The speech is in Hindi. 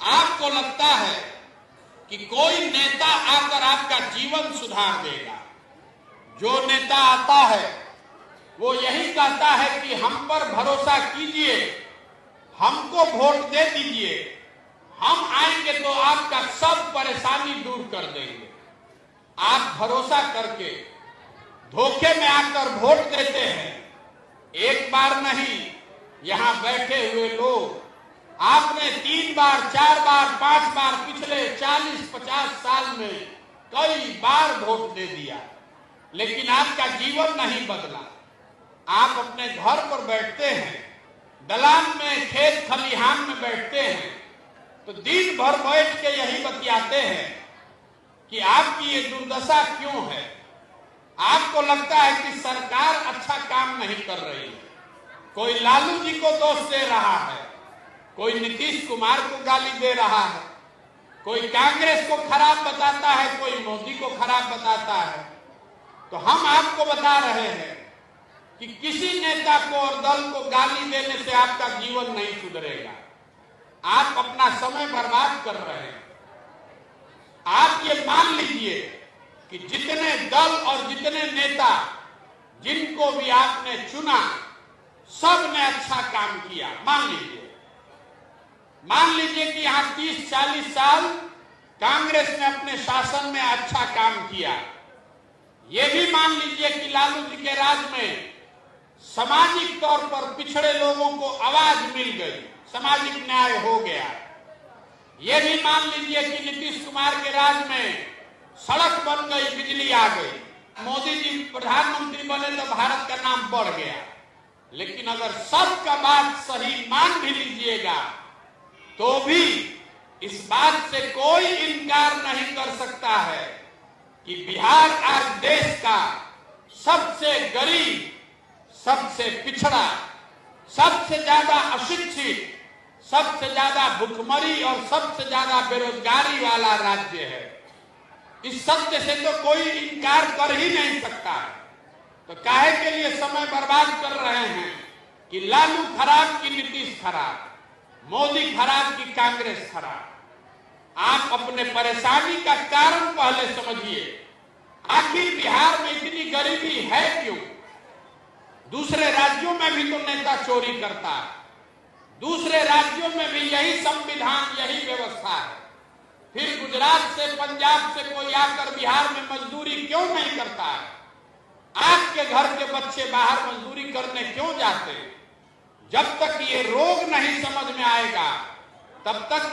आपको लगता है कि कोई नेता आकर आपका जीवन सुधार देगा। जो नेता आता है वो यही कहता है कि हम पर भरोसा कीजिए, हमको वोट दे दीजिए, हम आएंगे तो आपका सब परेशानी दूर कर देंगे। आप भरोसा करके धोखे में आकर वोट देते हैं। एक बार नहीं, यहां बैठे हुए लोग आपने 3 बार, 4 बार, 5 बार पिछले 40-50 साल में कई बार वोट दे दिया, लेकिन आपका जीवन नहीं बदला। आप अपने घर पर बैठते हैं, दलान में, खेत खलिहान में बैठते हैं, तो दिन भर बैठ के यही बतियाते हैं कि आपकी ये दुर्दशा क्यों है। आपको लगता है कि सरकार अच्छा काम नहीं कर रही है। कोई लालू जी को दोष दे रहा है, कोई नीतीश कुमार को गाली दे रहा है, कोई कांग्रेस को खराब बताता है, कोई मोदी को खराब बताता है। तो हम आपको बता रहे हैं कि किसी नेता को और दल को गाली देने से आपका जीवन नहीं सुधरेगा। आप अपना समय बर्बाद कर रहे हैं। आप ये मान लीजिए कि जितने दल और जितने नेता जिनको भी आपने चुना, सब ने अच्छा काम किया। मान लीजिए कि यहां 30-40 साल कांग्रेस ने अपने शासन में अच्छा काम किया। ये भी मान लीजिए कि लालू जी के राज में सामाजिक तौर पर पिछड़े लोगों को आवाज मिल गई, सामाजिक न्याय हो गया। ये भी मान लीजिए कि नीतीश कुमार के राज में सड़क बन गई, बिजली आ गई, मोदी जी प्रधानमंत्री बने तो भारत का नाम बढ़ गया। लेकिन अगर सबका बात सही मान भी लीजिएगा तो भी इस बात से कोई इनकार नहीं कर सकता है कि बिहार आज देश का सबसे गरीब, सबसे पिछड़ा, सबसे ज्यादा अशिक्षित, सबसे ज्यादा भुखमरी और सबसे ज्यादा बेरोजगारी वाला राज्य है। इस सत्य से तो कोई इनकार कर ही नहीं सकता है। तो काहे के लिए समय बर्बाद कर रहे हैं कि लालू खराब की नीतीश खराब, मोदी खराब की कांग्रेस खराब। आप अपने परेशानी का कारण पहले समझिए। आखिर बिहार में इतनी गरीबी है क्यों? दूसरे राज्यों में भी तो नेता चोरी करता है, दूसरे राज्यों में भी यही संविधान, यही व्यवस्था है। फिर गुजरात से, पंजाब से कोई आकर बिहार में मजदूरी क्यों नहीं करता है? आपके घर के बच्चे बाहर मजदूरी करने क्यों जाते हैं? जब तक ये रोग नहीं समझ में आएगा तब तक